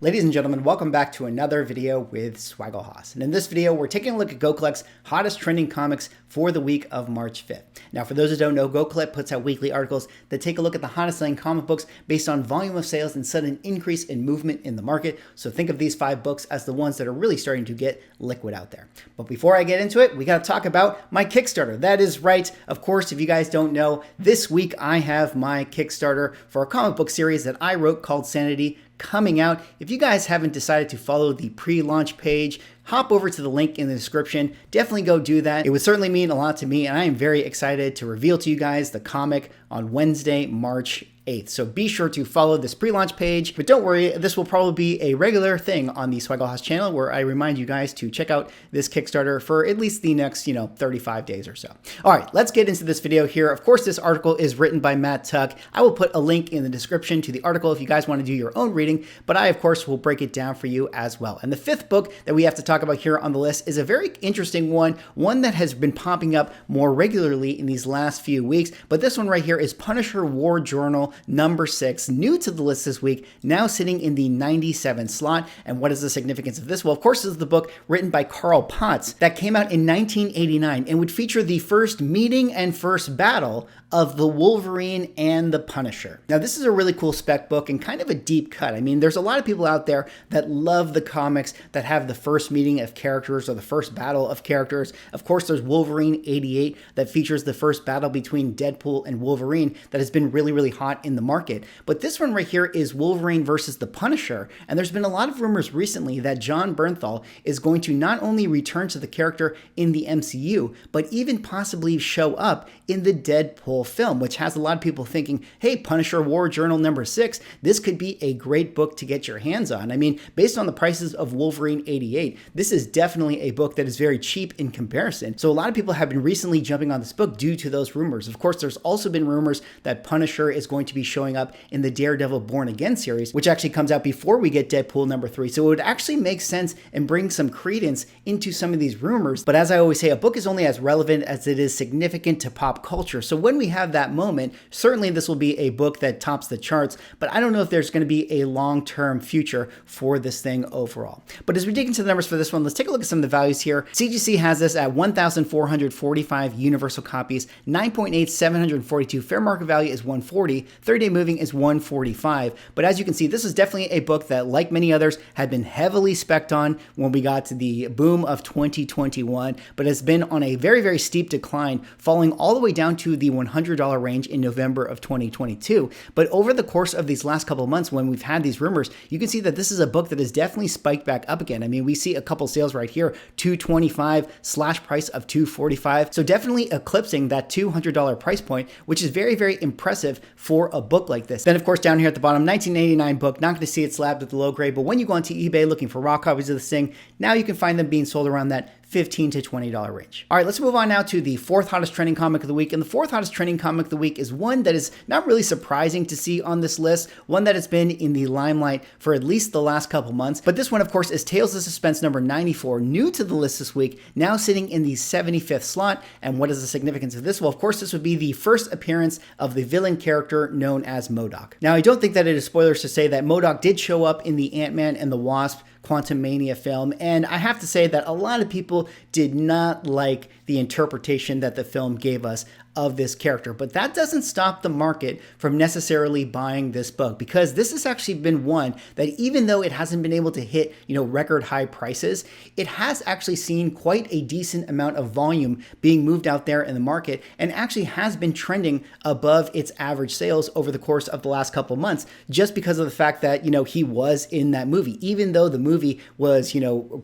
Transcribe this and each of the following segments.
Ladies and gentlemen, welcome back to another video with Swaggle Haas. And in this video, we're taking a look at GoCollect's hottest trending comics for the week of March 5th. Now, for those who don't know, GoCollect puts out weekly articles that take a look at the hottest selling comic books based on volume of sales and sudden increase in movement in the market. So think of these 5 books as the ones that are really starting to get liquid out there. But before I get into it, we got to talk about my Kickstarter. That is right. Of course, if you guys don't know, this week I have my Kickstarter for a comic book series that I wrote called SANITY coming out. If you guys haven't decided to follow the pre-launch page, hop over to the link in the description. Definitely go do that. It would certainly mean a lot to me, and I am very excited to reveal to you guys the comic on Wednesday, March 8th. So be sure to follow this pre-launch page, but don't worry, this will probably be a regular thing on the Swaggle Haas channel where I remind you guys to check out this Kickstarter for at least the next, 35 days or so. All right, let's get into this video here. Of course, this article is written by Matt Tuck. I will put a link in the description to the article if you guys want to do your own reading, but I, of course, will break it down for you as well. And the 5th book that we have to talk about here on the list is a very interesting one that has been popping up more regularly in these last few weeks, but this one right here is Punisher War Journal number 6, new to the list this week, now sitting in the 97 slot. And what is the significance of this? Well, of course, this is the book written by Carl Potts that came out in 1989 and would feature the first meeting and first battle of the Wolverine and the Punisher. Now, this is a really cool spec book and kind of a deep cut. I mean, there's a lot of people out there that love the comics that have the first meeting of characters or the first battle of characters. Of course, there's Wolverine 88 that features the first battle between Deadpool and Wolverine that has been really, really hot in the market. But this one right here is Wolverine versus the Punisher. And there's been a lot of rumors recently that Jon Bernthal is going to not only return to the character in the MCU, but even possibly show up in the Deadpool film, which has a lot of people thinking, hey, Punisher War Journal number 6, this could be a great book to get your hands on. I mean, based on the prices of Wolverine 88, this is definitely a book that is very cheap in comparison. So a lot of people have been recently jumping on this book due to those rumors. Of course, there's also been rumors that Punisher is going to be showing up in the Daredevil Born Again series, which actually comes out before we get Deadpool number 3. So it would actually make sense and bring some credence into some of these rumors. But as I always say, a book is only as relevant as it is significant to pop culture. So when we have that moment, certainly this will be a book that tops the charts, but I don't know if there's going to be a long-term future for this thing overall. But as we dig into the numbers for this one, let's take a look at some of the values here. CGC has this at 1,445 universal copies, 9.8, 742. Fair market value is 140. 30-day moving is 145. But as you can see, this is definitely a book that, like many others, had been heavily spec'd on when we got to the boom of 2021, but has been on a very, very steep decline, falling all the way down to the $100 range in November of 2022. But over the course of these last couple of months, when we've had these rumors, you can see that this is a book that has definitely spiked back up again. I mean, we see a couple sales right here, $225 slash price of $245. So definitely eclipsing that $200 price point, which is very, very impressive for a book like this. Then, of course, down here at the bottom, 1989 book, not going to see it slabbed with the low grade, but when you go onto eBay looking for raw copies of this thing, now you can find them being sold around that $15 to $20 range. All right, let's move on now to the 4th hottest trending comic of the week. And the 4th hottest trending comic of the week is one that is not really surprising to see on this list, one that has been in the limelight for at least the last couple months. But this one, of course, is Tales of Suspense number 94, new to the list this week, now sitting in the 75th slot. And what is the significance of this? Well, of course, this would be the first appearance of the villain character known as MODOK. Now, I don't think that it is spoilers to say that MODOK did show up in the Ant-Man and the Wasp Quantumania film, and I have to say that a lot of people did not like the interpretation that the film gave us of this character. But that doesn't stop the market from necessarily buying this book, because this has actually been one that, even though it hasn't been able to hit, record high prices, it has actually seen quite a decent amount of volume being moved out there in the market, and actually has been trending above its average sales over the course of the last couple of months, just because of the fact that, he was in that movie. Even though the movie was,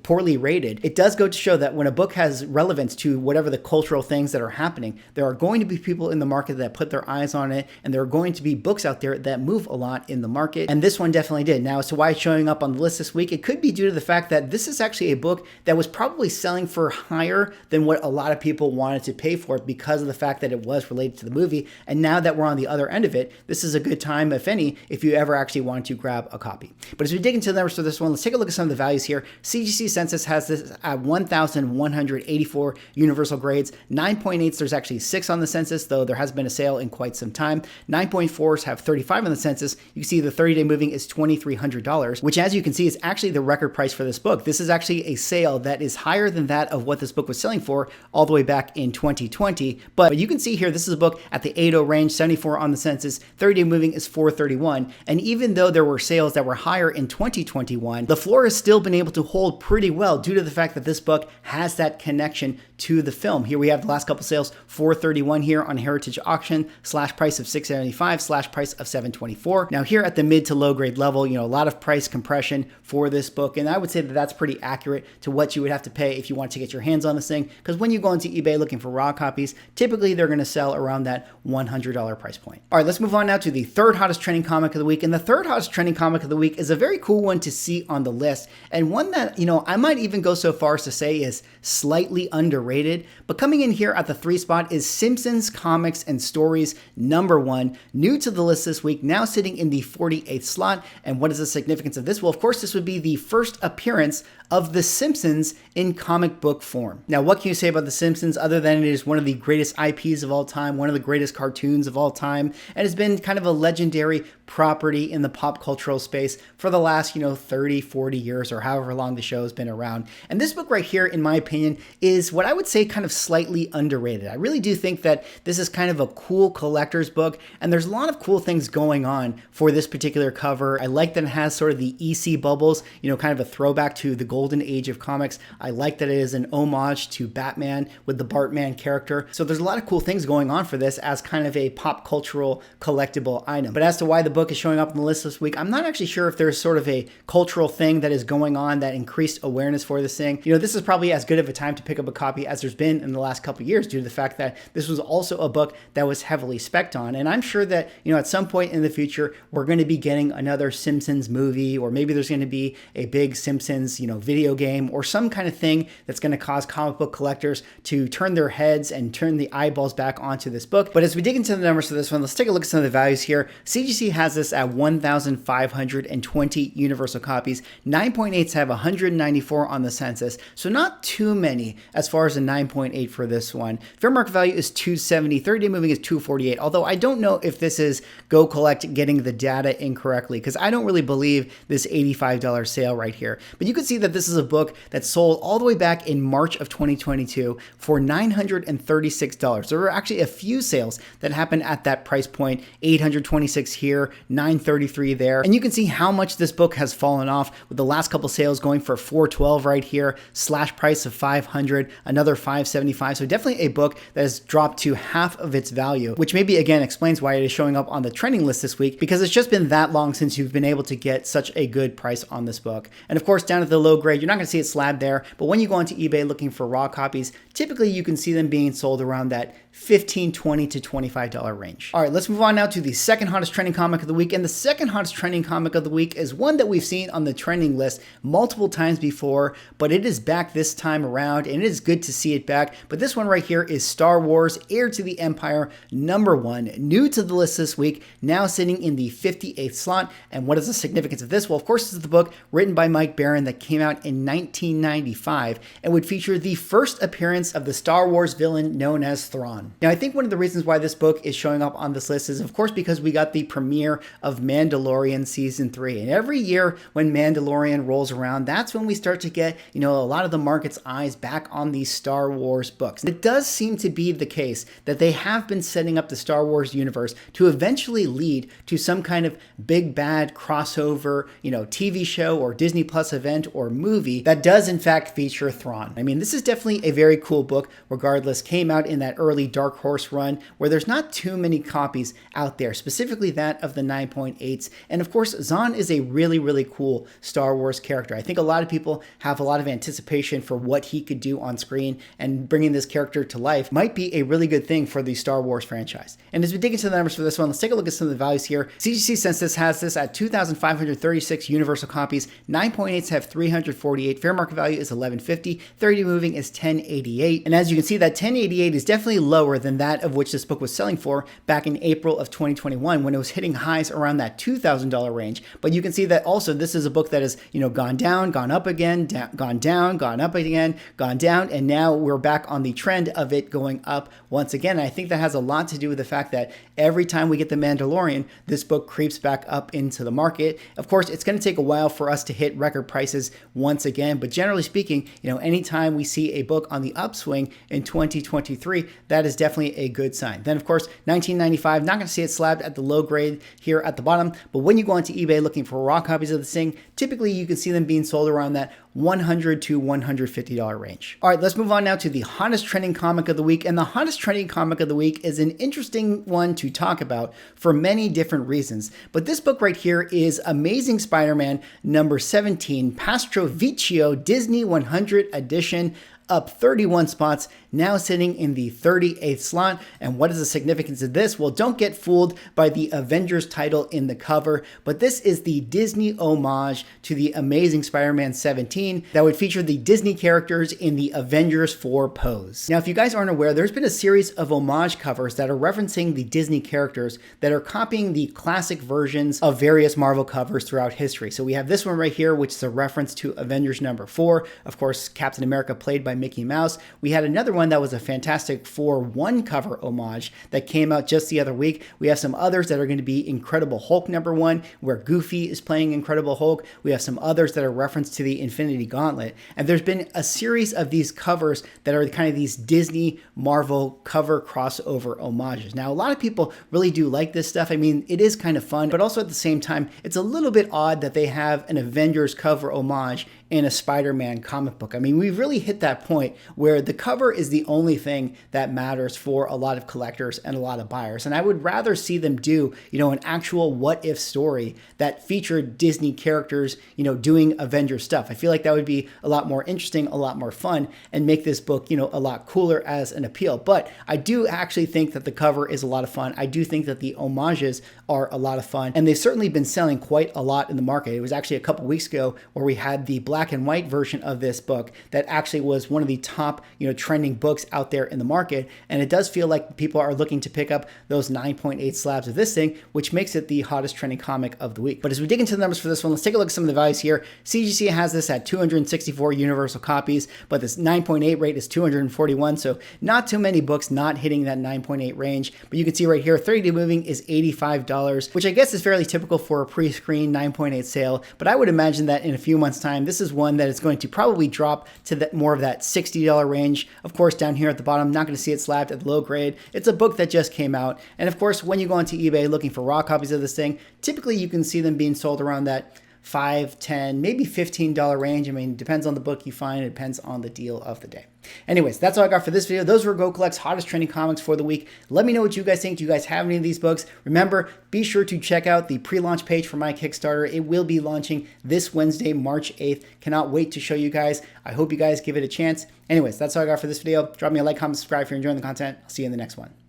poorly rated, it does go to show that when a book has relevance to whatever the cultural things that are happening, there are going to be people in the market that put their eyes on it, and there are going to be books out there that move a lot in the market, and this one definitely did. Now, as to why it's showing up on the list this week, it could be due to the fact that this is actually a book that was probably selling for higher than what a lot of people wanted to pay for it, because of the fact that it was related to the movie. And now that we're on the other end of it, this is a good time, if any, if you ever actually want to grab a copy. But as we dig into the numbers for this one, let's take a look at some of the values here. CGC Census has this at 1,184 universal grades, 9.8s. There's actually 6 on the census, though there hasn't been a sale in quite some time. 9.4s have 35 on the census. You can see the 30-day moving is $2,300, which as you can see is actually the record price for this book. This is actually a sale that is higher than that of what this book was selling for all the way back in 2020. But you can see here, this is a book at the 8.0 range, 74 on the census, 30-day moving is $431. And even though there were sales that were higher in 2021, the floor has still been able to hold pretty well due to the fact that this book has that connection to the film. Here we have the last couple sales, $431 here on Heritage Auction, slash price of $675, slash price of $724. Now here at the mid to low grade level, a lot of price compression for this book. And I would say that that's pretty accurate to what you would have to pay if you want to get your hands on this thing. Because when you go into eBay looking for raw copies, typically they're going to sell around that $100 price point. All right, let's move on now to the third hottest trending comic of the week. And the third hottest trending comic of the week is a very cool one to see on the list. And one that, I might even go so far as to say is slightly underrated. But coming in here at the 3 spot is Simpsons Comics and Stories #1, new to the list this week, now sitting in the 48th slot. And what is the significance of this? Well, of course, this would be the first appearance of The Simpsons in comic book form. Now, what can you say about The Simpsons other than it is one of the greatest IPs of all time, one of the greatest cartoons of all time, and has been kind of a legendary property in the pop cultural space for the last, 30, 40 years or however long the show has been around. And this book right here, in my opinion, is what I would say kind of slightly underrated. I really do think that this is kind of a cool collector's book, and there's a lot of cool things going on for this particular cover. I like that it has sort of the EC bubbles, kind of a throwback to the golden age of comics. I like that it is an homage to Batman with the Bartman character. So there's a lot of cool things going on for this as kind of a pop cultural collectible item. But as to why the book is showing up on the list this week, I'm not actually sure if there's sort of a cultural thing that is going on that increased awareness for this thing. This is probably as good of a time to pick up a copy as there's been in the last couple of years due to the fact that this was also a book that was heavily spec'd on. And I'm sure that, at some point in the future, we're going to be getting another Simpsons movie, or maybe there's going to be a big Simpsons, video game or some kind of thing that's going to cause comic book collectors to turn their heads and turn the eyeballs back onto this book. But as we dig into the numbers for this one, let's take a look at some of the values here. CGC has this at 1,520 universal copies. 9.8s have 194 on the census, so not too many as far as a 9.8 for this one. Fair market value is $270. 30-day moving is $248. Although I don't know if this is Go Collect getting the data incorrectly, because I don't really believe this $85 sale right here. But you can see that this is a book that sold all the way back in March of 2022 for $936. There were actually a few sales that happened at that price point, $826 here, $933 there. And you can see how much this book has fallen off, with the last couple sales going for $412 right here, slash price of $500, another $575. So definitely a book that has dropped to half of its value, which maybe again explains why it is showing up on the trending list this week, because it's just been that long since you've been able to get such a good price on this book. And of course, down at the low grade, you're not going to see it slabbed there, but when you go onto eBay looking for raw copies, typically you can see them being sold around that $15, $20 to $25 range. All right, let's move on now to the second hottest trending comic of the week. And the second hottest trending comic of the week is one that we've seen on the trending list multiple times before, but it is back this time around, and it is good to see it back. But this one right here is Star Wars Heir to the Empire #1, new to the list this week, now sitting in the 58th slot. And what is the significance of this? Well, of course, this is the book written by Mike Baron that came out in 1995 and would feature the first appearance of the Star Wars villain known as Thrawn. Now, I think one of the reasons why this book is showing up on this list is, of course, because we got the premiere of Mandalorian Season 3. And every year when Mandalorian rolls around, that's when we start to get, a lot of the market's eyes back on these Star Wars books. It does seem to be the case that they have been setting up the Star Wars universe to eventually lead to some kind of big bad crossover, TV show or Disney Plus event or movie that does in fact feature Thrawn. I mean, this is definitely a very cool book, regardless. Came out in that early Dark Horse run where there's not too many copies out there, specifically that of the 9.8s. And of course, Zahn is a really, really cool Star Wars character. I think a lot of people have a lot of anticipation for what he could do on screen, and bringing this character to life might be a really good thing for the Star Wars franchise. And as we dig into the numbers for this one, let's take a look at some of the values here. CGC Census has this at 2,536 universal copies. 9.8s have 348. Fair market value is $11.50. 30 moving is $10.88. And as you can see, that $10.88 is definitely lower than that of which this book was selling for back in April of 2021, when it was hitting highs around that $2,000 range. But you can see that also this is a book that has, gone down, gone up again, gone down, gone up again, gone down, and now we're back on the trend of it going up once again. I think that has a lot to do with the fact that every time we get The Mandalorian, this book creeps back up into the market. Of course, it's going to take a while for us to hit record prices once again, but generally speaking, anytime we see a book on the upswing in 2023, that is definitely a good sign. Then, of course, 1995, not going to see it slabbed at the low grade here at the bottom, but when you go onto eBay looking for raw copies of this thing, typically you can see them being sold around that $100 to $150 range. All right, let's move on now to the hottest trending comic of the week. And the hottest trending comic of the week is an interesting one to talk about for many different reasons. But this book right here is Amazing Spider-Man number 17, Pastro Vecchio Disney 100 edition, up 31 spots, now sitting in the 38th slot. And what is the significance of this? Well, don't get fooled by the Avengers title in the cover, but this is the Disney homage to the Amazing Spider-Man 17 that would feature the Disney characters in the Avengers 4 pose. Now, if you guys aren't aware, there's been a series of homage covers that are referencing the Disney characters that are copying the classic versions of various Marvel covers throughout history. So we have this one right here, which is a reference to Avengers number 4. Of course, Captain America played by Mickey Mouse. We had another one that was a Fantastic Four 1 cover homage that came out just the other week. We have some others that are going to be Incredible Hulk number 1, where Goofy is playing Incredible Hulk. We have some others that are referenced to the Infinity Gauntlet. And there's been a series of these covers that are kind of these Disney Marvel cover crossover homages. Now, a lot of people really do like this stuff. I mean, it is kind of fun, but also at the same time, it's a little bit odd that they have an Avengers cover homage in a Spider-Man comic book. I mean, we've really hit that point where the cover is the only thing that matters for a lot of collectors and a lot of buyers. And I would rather see them do, an actual what if story that featured Disney characters, doing Avengers stuff. I feel like that would be a lot more interesting, a lot more fun, and make this book, a lot cooler as an appeal. But I do actually think that the cover is a lot of fun. I do think that the homages are a lot of fun, and they've certainly been selling quite a lot in the market. It was actually a couple weeks ago where we had the black and white version of this book that actually was one of the top, trending books out there in the market. And it does feel like people are looking to pick up those 9.8 slabs of this thing, which makes it the hottest trending comic of the week. But as we dig into the numbers for this one, let's take a look at some of the values here. CGC has this at 264 universal copies, but this 9.8 rate is 241. So not too many books not hitting that 9.8 range. But you can see right here, 30-day moving is $85, which I guess is fairly typical for a pre-screen 9.8 sale. But I would imagine that in a few months' time, this is one that is going to probably drop to more of that $60 range. Of course, down here at the bottom, not going to see it slabbed at the low grade. It's a book that just came out. And of course, when you go onto eBay looking for raw copies of this thing, typically you can see them being sold around that $5, $10, maybe $15 range. I mean, it depends on the book you find. It depends on the deal of the day. Anyways, that's all I got for this video. Those were Go Collect's hottest trending comics for the week. Let me know what you guys think. Do you guys have any of these books? Remember, be sure to check out the pre-launch page for my Kickstarter. It will be launching this Wednesday, March 8th. Cannot wait to show you guys. I hope you guys give it a chance. Anyways, that's all I got for this video. Drop me a like, comment, subscribe if you're enjoying the content. I'll see you in the next one.